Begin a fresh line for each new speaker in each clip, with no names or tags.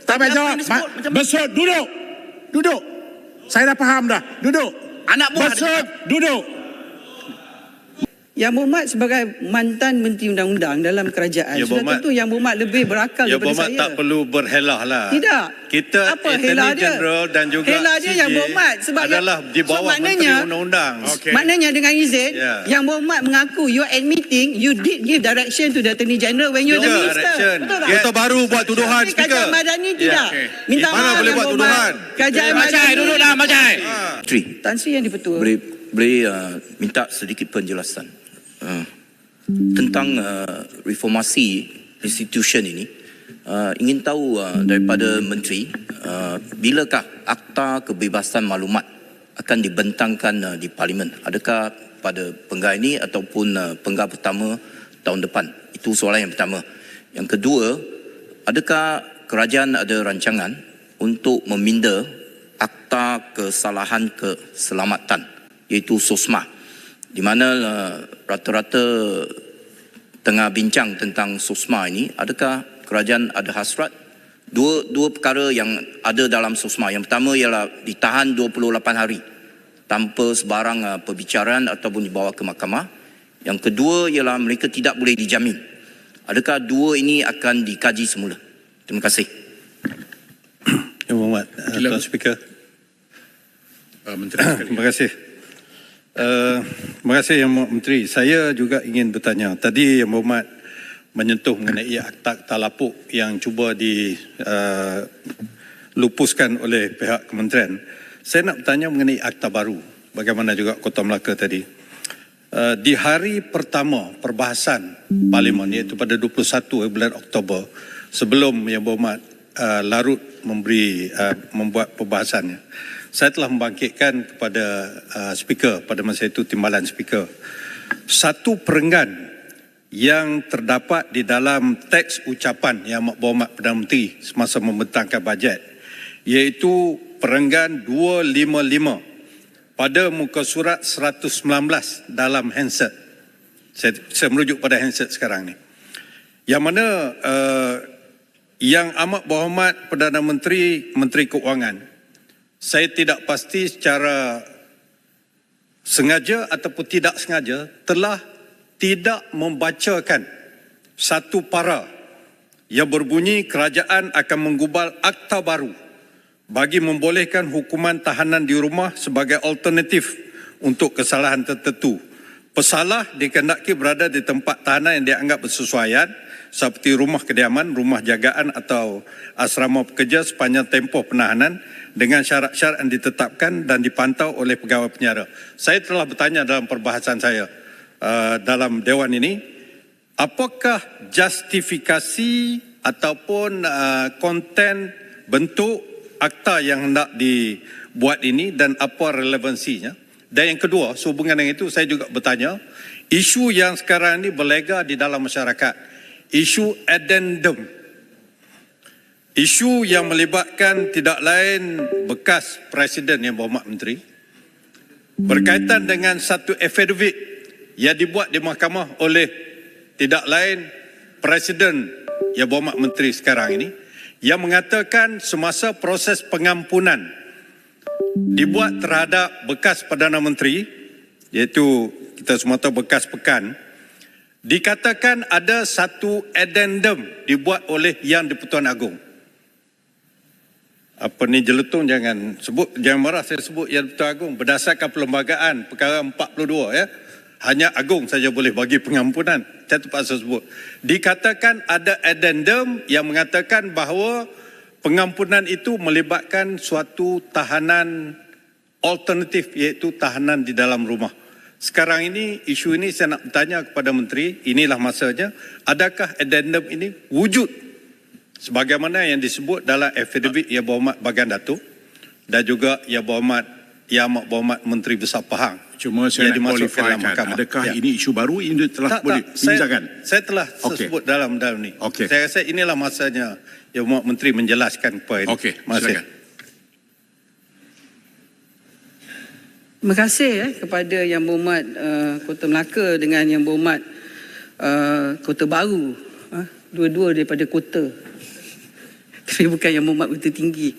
Tak payah jawab. Besut, duduk. Duduk. Saya dah faham dah. Duduk.
Anak buah
Besut, duduk.
Yang Berhormat sebagai mantan Menteri Undang-Undang dalam kerajaan, sudah tentu Yang Berhormat lebih berakal daripada saya.
Tak perlu berhelah lah.
Tidak.
Kita
apa helah dia?
General dan juga
helah dia Yang Berhormat
adalah di bawah Menteri Undang-Undang.
Okay.
Maknanya dengan izin, Yang Berhormat mengaku you admitting you did give direction to the Attorney General when you were the minister. Betul tak?
Kita baru buat tuduhan,
Tapi
Speaker.
Kerajaan Madani tidak. Minta
Mana
maaf
boleh
Yang
buat
Berhormat.
tuduhan?
Kerajaan
Macai,
Madani.
duduklah Macai.
Tan Sri Yang di-Pertua.
Boleh minta sedikit penjelasan tentang reformasi institution ini. Ingin tahu daripada Menteri, bilakah Akta Kebebasan Maklumat akan dibentangkan di Parlimen? Adakah pada penggal ini ataupun penggal pertama tahun depan? Itu soalan yang pertama. Yang kedua, adakah kerajaan ada rancangan untuk meminda Akta Kesalahan Keselamatan, iaitu SOSMA, di mana rata-rata tengah bincang tentang SOSMA ini? Adakah kerajaan ada hasrat? Dua perkara yang ada dalam SOSMA. Yang pertama ialah ditahan 28 hari tanpa sebarang perbicaraan ataupun dibawa ke mahkamah. Yang kedua ialah mereka tidak boleh dijamin. Adakah dua ini akan dikaji semula? Terima kasih.
Yang Berhormat Tuan Speaker.
Menteri.
Terima kasih. Terima kasih Yang Menteri. Saya juga ingin bertanya. Tadi Yang Berhormat menyentuh mengenai akta lapuk yang cuba dilupuskan oleh pihak kementerian. Saya nak bertanya mengenai akta baru. Bagaimana juga Kota Melaka tadi. Di hari pertama perbahasan Parlimen, iaitu pada 21 bulan Oktober, sebelum Yang Berhormat larut membuat perbahasannya, saya telah membangkitkan kepada speaker pada masa itu, timbalan speaker, satu perenggan yang terdapat di dalam teks ucapan Yang Berhormat Perdana Menteri semasa membentangkan bajet, iaitu perenggan 255 pada muka surat 119 dalam handset. Saya merujuk pada handset sekarang ni. Yang mana Yang Amat Berhormat Perdana Menteri, Menteri Keuangan, saya tidak pasti secara sengaja ataupun tidak sengaja, telah tidak membacakan satu para yang berbunyi kerajaan akan menggubal akta baru bagi membolehkan hukuman tahanan di rumah sebagai alternatif untuk kesalahan tertentu. Pesalah dikehendaki berada di tempat tahanan yang dianggap bersesuaian seperti rumah kediaman, rumah jagaan atau asrama pekerja sepanjang tempoh penahanan dengan syarat-syarat yang ditetapkan dan dipantau oleh pegawai penjara. Saya telah bertanya dalam perbahasan saya dalam Dewan ini, apakah justifikasi ataupun konten bentuk akta yang hendak dibuat ini dan apa relevansinya? Dan yang kedua, sehubungan dengan itu, saya juga bertanya, isu yang sekarang ini berlega di dalam masyarakat, isu addendum, isu yang melibatkan tidak lain bekas Presiden Yang Berhormat Menteri, berkaitan dengan satu affidavit yang dibuat di mahkamah oleh tidak lain Presiden Yang Berhormat Menteri sekarang ini, yang mengatakan semasa proses pengampunan dibuat terhadap bekas Perdana Menteri, iaitu kita semua tahu bekas Pekan, dikatakan ada satu addendum dibuat oleh Yang di-Pertuan Agong. Apa ni jeletung jangan sebut, jangan marah saya sebut Yang di-Pertuan Agong, berdasarkan perlembagaan perkara 42 ya. Hanya Agong saja boleh bagi pengampunan. Saya terpaksa sebut. Dikatakan ada addendum yang mengatakan bahawa pengampunan itu melibatkan suatu tahanan alternatif, iaitu tahanan di dalam rumah. Sekarang ini, isu ini saya nak bertanya kepada Menteri, inilah masanya, adakah addendum ini wujud sebagaimana yang disebut dalam affidavit Yang Berhormat Bagan Datuk dan juga Yang Amat Berhormat Menteri Besar Pahang.
Cuma saya nak qualifykan, adakah ini isu baru ini telah boleh dibincangkan?
Saya telah sebut dalam ni. Saya rasa inilah masanya Yang Berhormat Menteri menjelaskan poin ini.
Okey, silakan.
Terima kasih kepada Yang Berhormat Kota Melaka dengan Yang Berhormat Kota Baru. Dua-dua daripada kota. Tapi bukan Yang Berhormat Kota Tinggi.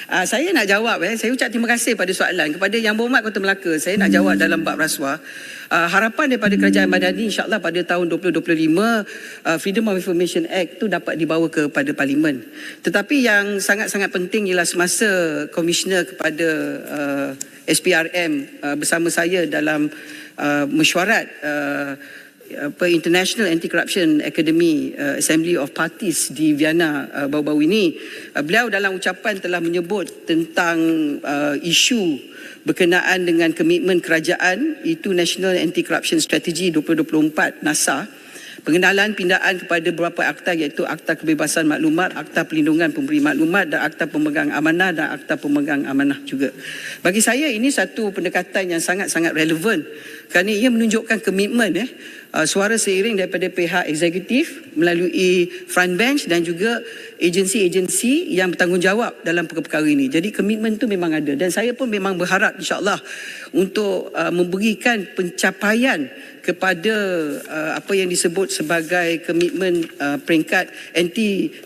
Saya nak jawab, saya ucap terima kasih pada soalan kepada Yang Berhormat Kota Melaka. Saya nak jawab dalam bab rasuah. Harapan daripada Kerajaan Madani insya-Allah pada tahun 2025 Freedom of Information Act tu dapat dibawa kepada Parlimen. Tetapi yang sangat-sangat penting ialah semasa Komisioner kepada SPRM bersama saya dalam mesyuarat International Anti-Corruption Academy Assembly of Parties di Vienna baru-baru ini, beliau dalam ucapan telah menyebut tentang isu berkenaan dengan komitmen kerajaan, itu National Anti-Corruption Strategy 2024 NASA, pengenalan pindaan kepada beberapa akta iaitu Akta Kebebasan Maklumat, Akta Perlindungan Pemberi Maklumat dan Akta Pemegang Amanah dan Akta Pemegang Amanah juga. Bagi saya ini satu pendekatan yang sangat-sangat relevan kerana ia menunjukkan komitmen suara seiring daripada pihak eksekutif melalui front bench dan juga agensi-agensi yang bertanggungjawab dalam perkara-perkara ini. Jadi komitmen itu memang ada dan saya pun memang berharap insya-Allah untuk memberikan pencapaian kepada apa yang disebut sebagai komitmen peringkat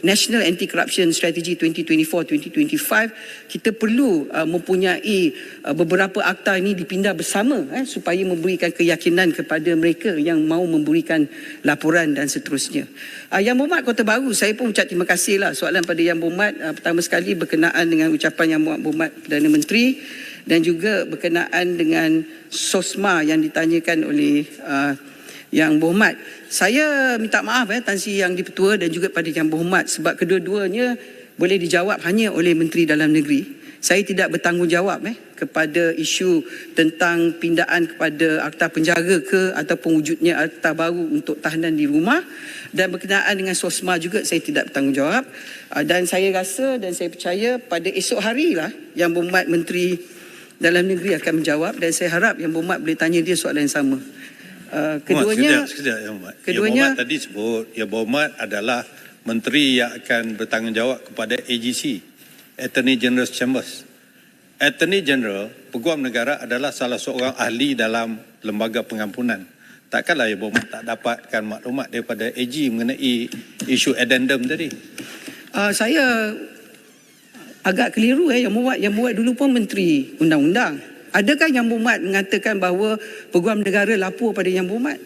National Anti-Corruption Strategy 2024-2025. Kita perlu mempunyai beberapa akta ini dipindah bersama supaya memberikan keyakinan kepada mereka yang mahu memberikan laporan dan seterusnya. Yang Berhormat Kota Baru, saya pun ucap terima kasih lah soalan pada Yang Berhormat pertama sekali berkenaan dengan ucapan Yang Berhormat Perdana Menteri dan juga berkenaan dengan SOSMA yang ditanyakan oleh Yang Berhormat. Saya minta maaf Tan Sri Yang Di-Pertua dan juga pada Yang Berhormat sebab kedua-duanya boleh dijawab hanya oleh Menteri Dalam Negeri. Saya tidak bertanggungjawab kepada isu tentang pindaan kepada akta penjara ke ataupun wujudnya akta baru untuk tahanan di rumah, dan berkenaan dengan SOSMA juga saya tidak bertanggungjawab. Dan saya rasa dan saya percaya pada esok harilah Yang Berhormat Menteri Dalam Negeri akan menjawab dan saya harap Yang Berhormat boleh tanya dia soalan yang sama. Keduanya,
sekejap Yang Berhormat tadi sebut Yang Berhormat adalah menteri yang akan bertanggungjawab kepada AGC, Attorney General's Chambers. Attorney General, Peguam Negara adalah salah seorang ahli dalam lembaga pengampunan. Takkanlah Yang Berhormat tak dapatkan maklumat daripada AG mengenai isu addendum tadi?
Saya agak keliru Yang Berhormat dulu pun Menteri Undang-Undang. Adakah Yang Berhormat mengatakan bahawa Peguam Negara lapor pada Yang Berhormat?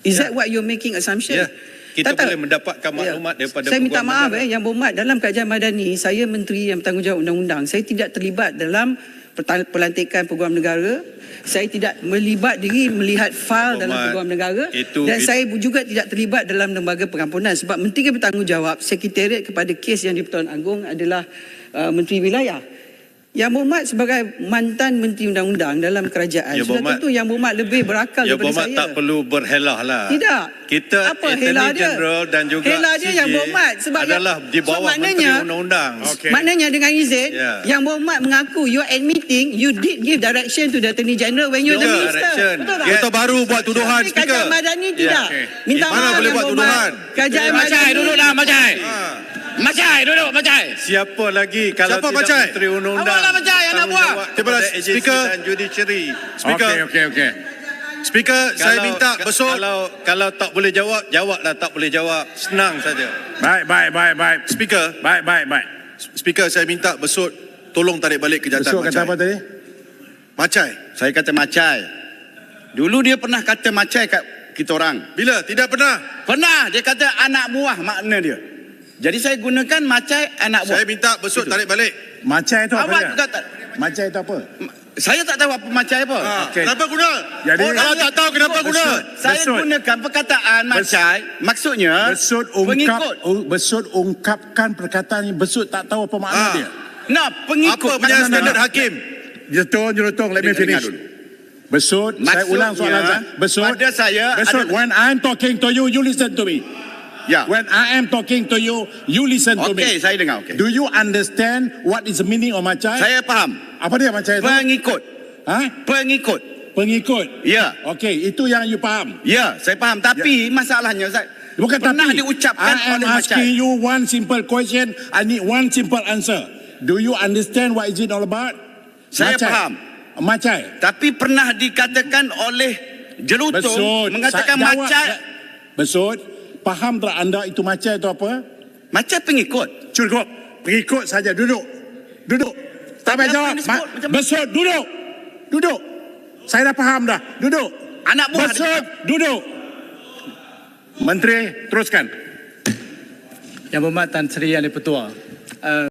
Is that what you're making assumption?
Ya. Kita boleh mendapatkan maklumat daripada
saya minta
Peguam
maaf
Negara.
Yang Berhormat, dalam Kerajaan Madani saya Menteri yang bertanggungjawab undang-undang. Saya tidak terlibat dalam pelantikan Peguam Negara. Saya tidak melibat diri melihat fail dalam Peguam Negara dan saya juga tidak terlibat dalam lembaga pengampunan sebab Menteri bertanggungjawab sekretariat kepada kes yang di-Pertuan Agong adalah Menteri Wilayah. Yang Berhormat sebagai mantan Menteri Undang-Undang dalam kerajaan, sudah tentu Yang Berhormat lebih berakal daripada saya.
Yang Berhormat tak perlu berhelah lah.
Tidak.
Kita
apa
Attorney General dan juga
helah dia
CJ
Yang Berhormat sebab
adalah di bawah Menteri Undang-Undang.
Okay.
Maknanya dengan izin, Yang Berhormat mengaku you admitting you did give direction to the Attorney General when you the minister. Betul tak?
Kita baru buat tuduhan,
Tapi
Speaker.
Kerajaan Madani tidak. Minta
Mana
maaf
boleh
Yang
buat
Berhormat.
tuduhan?
Kerajaan Madani.
Macai, duduklah Macai. Macai, duduk Macai.
Siapa lagi kalau
Siapa
tidak
Macai?
Menteri Undang-Undang?
Awaklah Macai, anak buah.
Kepada
Cepat,
agensi
Speaker.
dan judiciary.
Speaker,
Okey.
Speaker, saya minta besut.
Kalau tak boleh jawab, jawablah tak boleh jawab. Senang saja.
Baik.
Speaker,
Baik.
Speaker, saya minta besut tolong tarik balik kejahatan
Besok kata
Macai.
apa tadi?
Macai.
Saya kata Macai. Dulu dia pernah kata Macai kat kita orang.
Bila? Tidak pernah.
Pernah dia kata anak buah makna dia. Jadi saya gunakan Macai anak buah.
Saya minta besut tarik balik.
Macai itu apa
Awak
dia?
juga tak.
Macai itu apa?
Saya tak tahu apa Macai apa.
Okey.
Kenapa guna?
Jadi
Kalau tak tahu kenapa guna?
Saya
Besut.
gunakan perkataan Macai. Maksudnya pengikut.
Besut ungkapkan perkataan yang besut tak tahu apa makna dia.
Nah, pengikut.
Apa punya standard hakim?
Jerutong, let me finish.
Dengar dulu.
Besut, saya ulang soalan saya. Besut,
pada saya
Besut, when I'm talking to you, you listen to me.
Ya.
When I am talking to you, you listen to
Okey,
me.
saya dengar. Okey.
Do you understand what is the meaning of Macai?
Saya faham.
Apa dia Macai itu?
Pengikut. Pengikut.
Pengikut.
Ya.
Okey, itu yang you faham.
Ya, saya faham. Tapi masalahnya saya
Bukan
pernah
tapi.
diucapkan
I am
oleh
asking
Macai.
you one simple question. I need one simple answer. Do you understand what is it all about?
Saya faham.
Macai.
Tapi pernah dikatakan oleh Jelutong
Besut.
mengatakan
Jawab.
Macai.
Besut. Faham tak anda itu Macai itu apa?
Macai pengikut.
Cukup. Berikut saja, duduk. Duduk. Tak payah
Tapi apa
jawab.
yang disebut macam-
Besut, duduk. Duduk. Saya dah faham dah. Duduk.
Anak buah
Besut, duduk. Menteri, teruskan.
Yang Berhormat Tan Sri Yang di-Pertua,